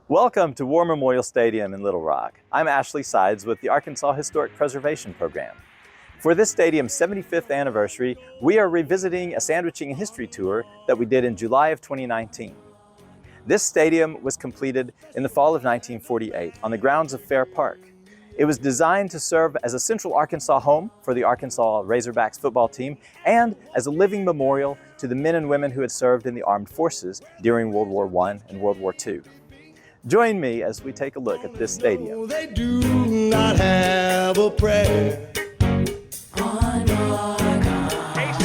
Welcome to War Memorial Stadium in Little Rock. I'm Ashley Sides with the Arkansas Historic Preservation Program. For this stadium's 75th anniversary, we are revisiting a sandwiching and history tour that we did in July of 2019. This stadium was completed in the fall of 1948 on the grounds of Fair Park. It was designed to serve as a central Arkansas home for the Arkansas Razorbacks football team and as a living memorial to the men and women who had served in the armed forces during World War I and World War II. Join me as we take a look at this stadium. They do not have a prayer. Casey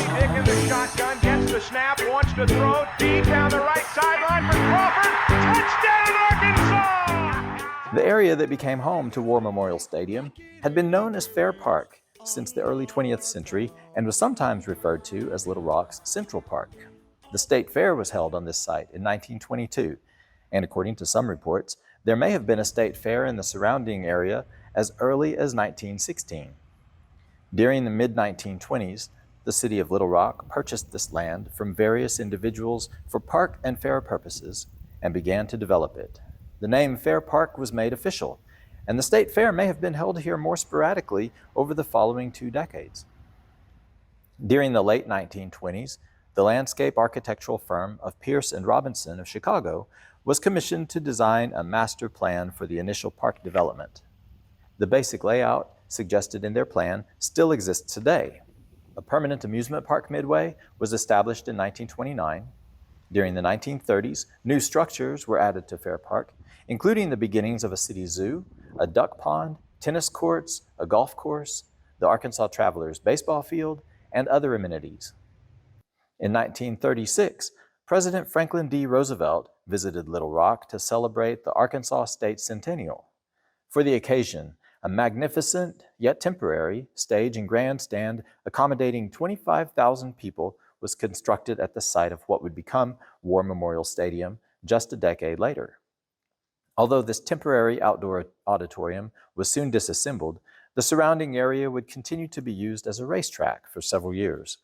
Dick in the shotgun, gets the snap, wants to throw deep down the right sideline for Crawford. Touchdown, Arkansas! The area that became home to War Memorial Stadium had been known as Fair Park since the early 20th century and was sometimes referred to as Little Rock's Central Park. The State Fair was held on this site in 1922, and according to some reports, there may have been a state fair in the surrounding area as early as 1916. During the mid-1920s, the city of Little Rock purchased this land from various individuals for park and fair purposes and began to develop it. The name Fair Park was made official, and the state fair may have been held here more sporadically over the following 2 decades. During the late 1920s, the landscape architectural firm of Pierce and Robinson of Chicago was commissioned to design a master plan for the initial park development. The basic layout suggested in their plan still exists today. A permanent amusement park midway was established in 1929. During the 1930s, new structures were added to Fair Park, including the beginnings of a city zoo, a duck pond, tennis courts, a golf course, the Arkansas Travelers baseball field, and other amenities. In 1936, President Franklin D. Roosevelt visited Little Rock to celebrate the Arkansas State Centennial. For the occasion, a magnificent yet temporary stage and grandstand accommodating 25,000 people was constructed at the site of what would become War Memorial Stadium just a decade later. Although this temporary outdoor auditorium was soon disassembled, the surrounding area would continue to be used as a racetrack for several years.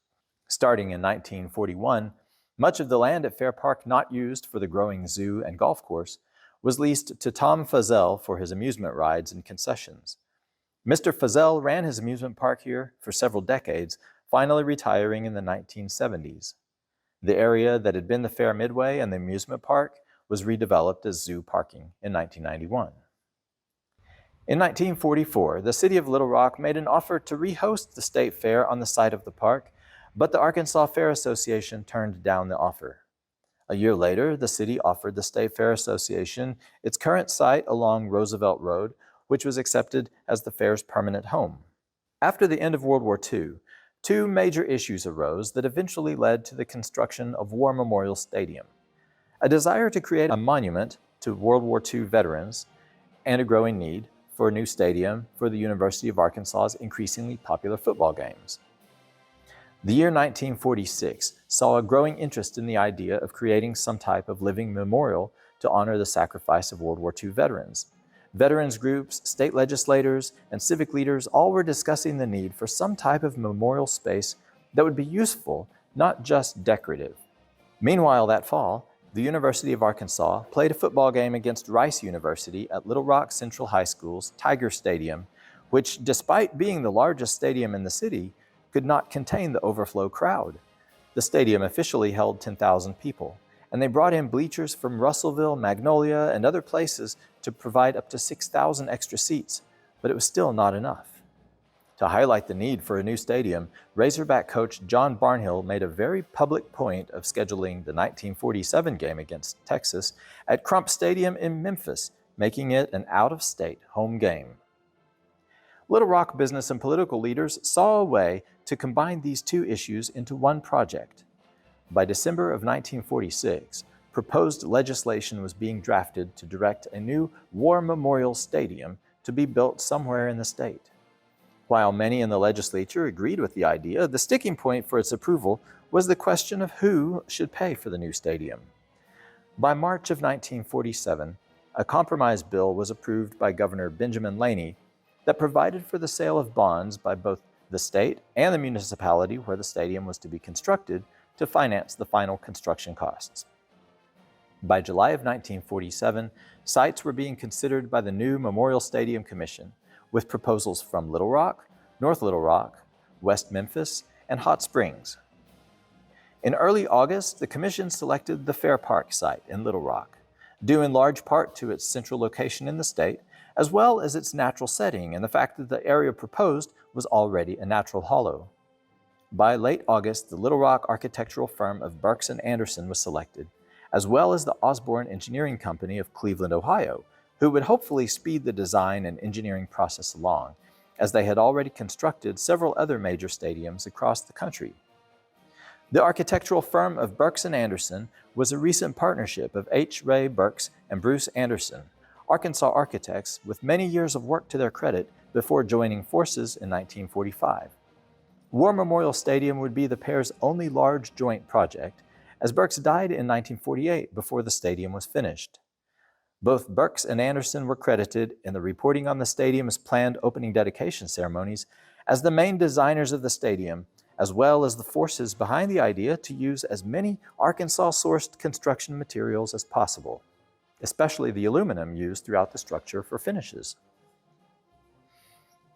Starting in 1941, much of the land at Fair Park not used for the growing zoo and golf course was leased to Tom Fazell for his amusement rides and concessions. Mr. Fazell ran his amusement park here for several decades, finally retiring in the 1970s. The area that had been the Fair Midway and the amusement park was redeveloped as zoo parking in 1991. In 1944, the city of Little Rock made an offer to rehost the state fair on the site of the park, but the Arkansas Fair Association turned down the offer. A year later, the city offered the State Fair Association its current site along Roosevelt Road, which was accepted as the fair's permanent home. After the end of World War II, 2 major issues arose that eventually led to the construction of War Memorial Stadium: a desire to create a monument to World War II veterans and a growing need for a new stadium for the University of Arkansas's increasingly popular football games. The year 1946 saw a growing interest in the idea of creating some type of living memorial to honor the sacrifice of World War II veterans. Veterans groups, state legislators, and civic leaders all were discussing the need for some type of memorial space that would be useful, not just decorative. Meanwhile, that fall, the University of Arkansas played a football game against Rice University at Little Rock Central High School's Tiger Stadium, which, despite being the largest stadium in the city, could not contain the overflow crowd. The stadium officially held 10,000 people, and they brought in bleachers from Russellville, Magnolia, and other places to provide up to 6,000 extra seats, but it was still not enough. To highlight the need for a new stadium, Razorback coach John Barnhill made a very public point of scheduling the 1947 game against Texas at Crump Stadium in Memphis, making it an out-of-state home game. Little Rock business and political leaders saw a way to combine these 2 issues into one project. By December of 1946, proposed legislation was being drafted to direct a new War Memorial Stadium to be built somewhere in the state. While many in the legislature agreed with the idea, the sticking point for its approval was the question of who should pay for the new stadium. By March of 1947, a compromise bill was approved by Governor Benjamin Laney that provided for the sale of bonds by both the state and the municipality where the stadium was to be constructed to finance the final construction costs. By July of 1947, sites were being considered by the new Memorial Stadium Commission, with proposals from Little Rock, North Little Rock, West Memphis, and Hot Springs. In early August, the commission selected the Fair Park site in Little Rock, due in large part to its central location in the state, as well as its natural setting and the fact that the area proposed was already a natural hollow. By late August, the Little Rock architectural firm of Burks and Anderson was selected, as well as the Osborne Engineering Company of Cleveland, Ohio, who would hopefully speed the design and engineering process along, as they had already constructed several other major stadiums across the country. The architectural firm of Burks and Anderson was a recent partnership of H. Ray Burks and Bruce Anderson, Arkansas architects with many years of work to their credit before joining forces in 1945. War Memorial Stadium would be the pair's only large joint project, as Burks died in 1948 before the stadium was finished. Both Burks and Anderson were credited in the reporting on the stadium's planned opening dedication ceremonies as the main designers of the stadium, as well as the forces behind the idea to use as many Arkansas-sourced construction materials as possible, especially the aluminum used throughout the structure for finishes.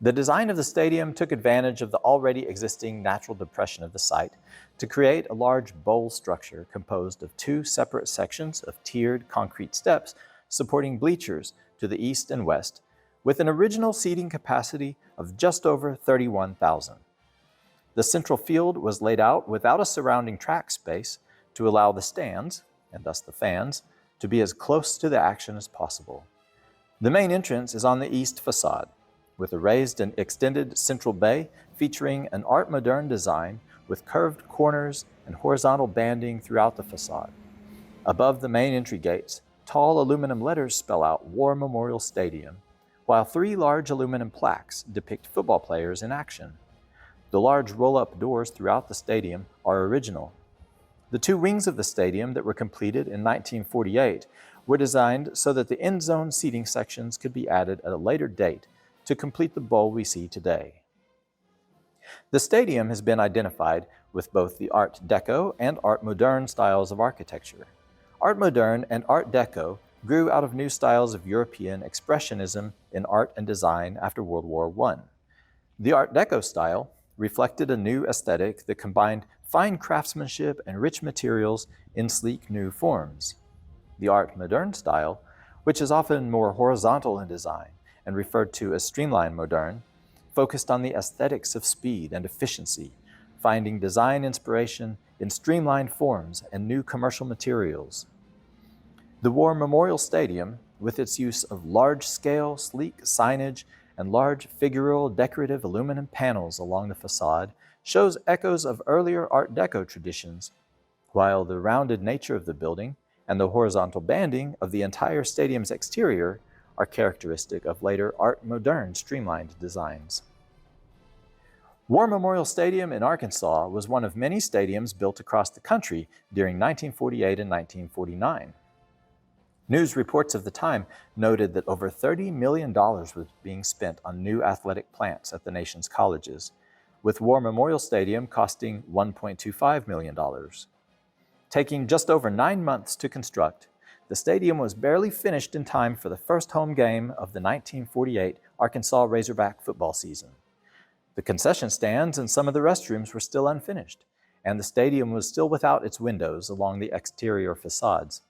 The design of the stadium took advantage of the already existing natural depression of the site to create a large bowl structure composed of two separate sections of tiered concrete steps supporting bleachers to the east and west, with an original seating capacity of just over 31,000. The central field was laid out without a surrounding track space to allow the stands, and thus the fans, to be as close to the action as possible. The main entrance is on the east facade, with a raised and extended central bay featuring an Art Moderne design with curved corners and horizontal banding throughout the facade. Above the main entry gates, tall aluminum letters spell out War Memorial Stadium, while three large aluminum plaques depict football players in action. The large roll-up doors throughout the stadium are original. The two wings of the stadium that were completed in 1948 were designed so that the end zone seating sections could be added at a later date to complete the bowl we see today. The stadium has been identified with both the Art Deco and Art Moderne styles of architecture. Art Moderne and Art Deco grew out of new styles of European expressionism in art and design after World War I. The Art Deco style reflected a new aesthetic that combined fine craftsmanship and rich materials in sleek new forms. The Art Moderne style, which is often more horizontal in design and referred to as streamline moderne, focused on the aesthetics of speed and efficiency, finding design inspiration in streamlined forms and new commercial materials. The War Memorial Stadium, with its use of large-scale, sleek signage and large figural decorative aluminum panels along the facade, shows echoes of earlier Art Deco traditions, while the rounded nature of the building and the horizontal banding of the entire stadium's exterior are characteristic of later Art Moderne streamlined designs. War Memorial Stadium in Arkansas was one of many stadiums built across the country during 1948 and 1949. News reports of the time noted that over $30 million was being spent on new athletic plants at the nation's colleges, with War Memorial Stadium costing $1.25 million. Taking just over 9 months to construct, the stadium was barely finished in time for the first home game of the 1948 Arkansas Razorback football season. The concession stands and some of the restrooms were still unfinished, and the stadium was still without its windows along the exterior facades.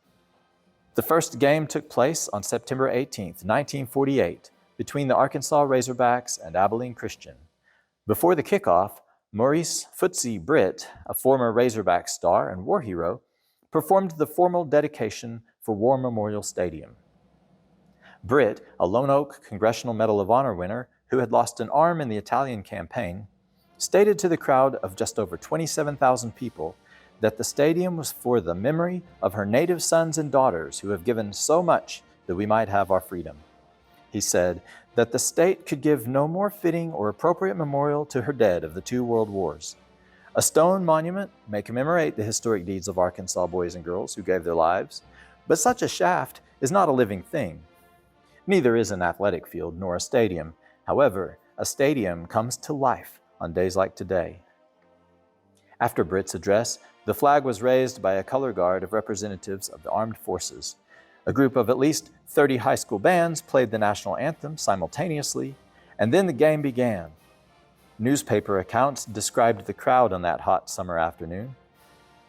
The first game took place on September 18, 1948, between the Arkansas Razorbacks and Abilene Christian. Before the kickoff, Maurice "Footsie" Britt, a former Razorback star and war hero, performed the formal dedication for War Memorial Stadium. Britt, a Lone Oak Congressional Medal of Honor winner who had lost an arm in the Italian campaign, stated to the crowd of just over 27,000 people that the stadium was for the memory of her native sons and daughters who have given so much that we might have our freedom. He said that the state could give no more fitting or appropriate memorial to her dead of the 2 world wars. A stone monument may commemorate the historic deeds of Arkansas boys and girls who gave their lives, but such a shaft is not a living thing. Neither is an athletic field nor a stadium. However, a stadium comes to life on days like today. After Britt's address, The flag was raised by a color guard of representatives of the armed forces. A group of at least 30 high school bands played the national anthem simultaneously, and then the game began. Newspaper accounts described the crowd on that hot summer afternoon.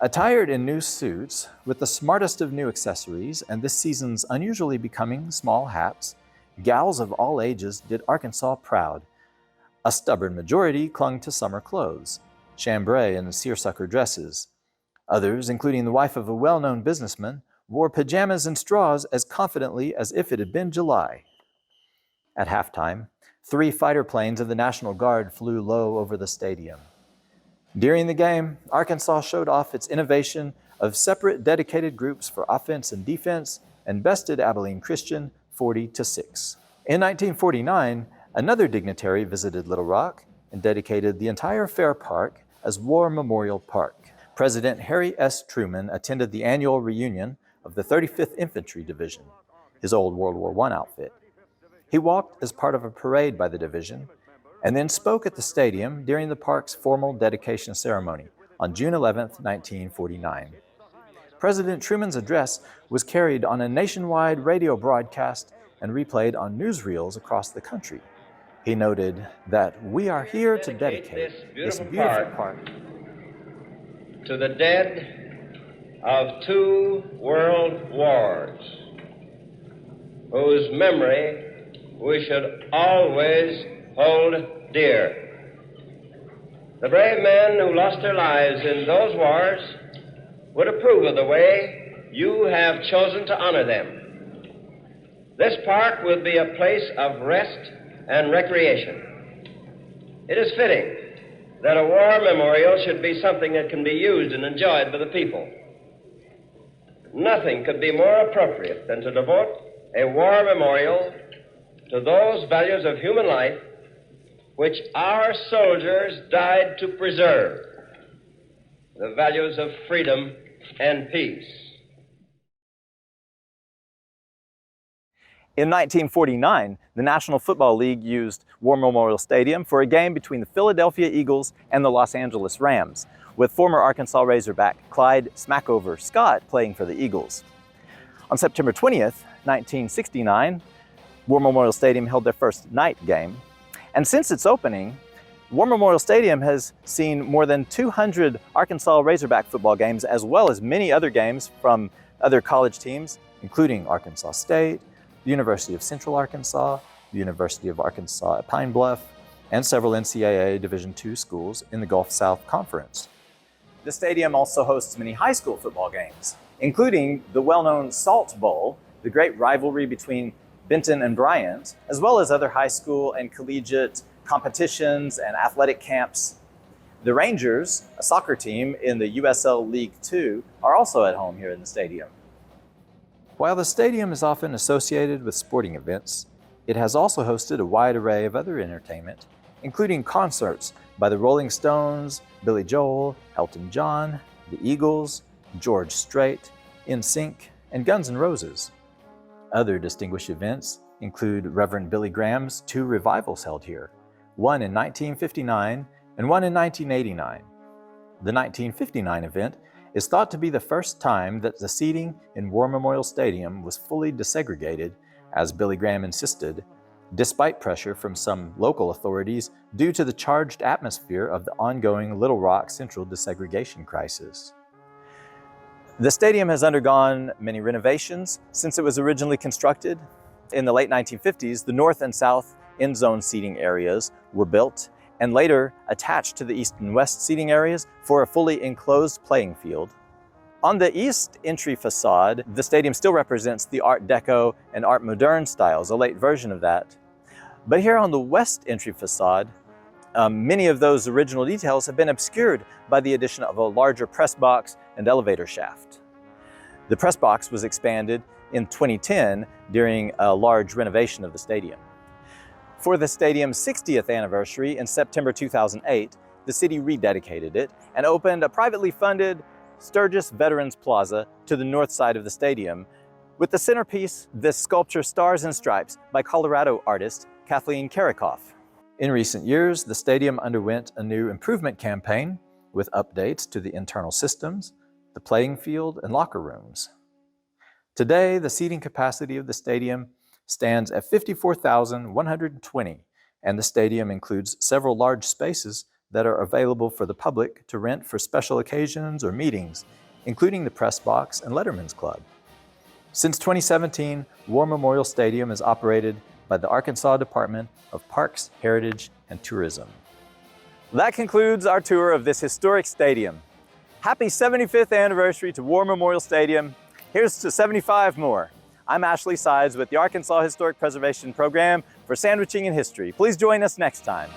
Attired in new suits, with the smartest of new accessories and this season's unusually becoming small hats, gals of all ages did Arkansas proud. A stubborn majority clung to summer clothes, chambray and seersucker dresses. Others, including the wife of a well-known businessman, wore pajamas and straws as confidently as if it had been July. At halftime, 3 fighter planes of the National Guard flew low over the stadium. During the game, Arkansas showed off its innovation of separate dedicated groups for offense and defense and bested Abilene Christian 40-6. In 1949, another dignitary visited Little Rock and dedicated the entire Fair Park as War Memorial Park. President Harry S. Truman attended the annual reunion of the 35th Infantry Division, his old World War I outfit. He walked as part of a parade by the division and then spoke at the stadium during the park's formal dedication ceremony on June 11, 1949. President Truman's address was carried on a nationwide radio broadcast and replayed on newsreels across the country. He noted that we are here to dedicate this beautiful park to the dead of 2 world wars, whose memory we should always hold dear. The brave men who lost their lives in those wars would approve of the way you have chosen to honor them. This park will be a place of rest and recreation. It is fitting that a war memorial should be something that can be used and enjoyed by the people. Nothing could be more appropriate than to devote a war memorial to those values of human life which our soldiers died to preserve, the values of freedom and peace. In 1949, the National Football League used War Memorial Stadium for a game between the Philadelphia Eagles and the Los Angeles Rams, with former Arkansas Razorback Clyde Smackover Scott playing for the Eagles. On September 20th, 1969, War Memorial Stadium held their first night game. And since its opening, War Memorial Stadium has seen more than 200 Arkansas Razorback football games, as well as many other games from other college teams, including Arkansas State, the University of Central Arkansas, the University of Arkansas at Pine Bluff, and several NCAA Division II schools in the Gulf South Conference. The stadium also hosts many high school football games, including the well-known Salt Bowl, the great rivalry between Benton and Bryant, as well as other high school and collegiate competitions and athletic camps. The Rangers, a soccer team in the USL League II, are also at home here in the stadium. While the stadium is often associated with sporting events, it has also hosted a wide array of other entertainment, including concerts by the Rolling Stones, Billy Joel, Elton John, the Eagles, George Strait, NSYNC, and Guns N' Roses. Other distinguished events include Reverend Billy Graham's 2 revivals held here, one in 1959 and one in 1989. The 1959 event is thought to be the first time that the seating in War Memorial Stadium was fully desegregated, as Billy Graham insisted, despite pressure from some local authorities due to the charged atmosphere of the ongoing Little Rock Central desegregation crisis. The stadium has undergone many renovations since it was originally constructed. In the late 1950s, the north and south end zone seating areas were built and later attached to the east and west seating areas for a fully enclosed playing field. On the east entry facade, the stadium still represents the Art Deco and Art Moderne styles, a late version of that. But here on the west entry facade, many of those original details have been obscured by the addition of a larger press box and elevator shaft. The press box was expanded in 2010 during a large renovation of the stadium. For the stadium's 60th anniversary in September 2008, the city rededicated it and opened a privately funded Sturgis Veterans Plaza to the north side of the stadium, with the centerpiece, the sculpture Stars and Stripes by Colorado artist Kathleen Karikoff. In recent years, the stadium underwent a new improvement campaign, with updates to the internal systems, the playing field, and locker rooms. Today, the seating capacity of the stadium stands at 54,120, and the stadium includes several large spaces that are available for the public to rent for special occasions or meetings, including the Press Box and Letterman's Club. Since 2017, War Memorial Stadium is operated by the Arkansas Department of Parks, Heritage, and Tourism. That concludes our tour of this historic stadium. Happy 75th anniversary to War Memorial Stadium. Here's to 75 more. I'm Ashley Sides with the Arkansas Historic Preservation Program for Sandwiching in History. Please join us next time.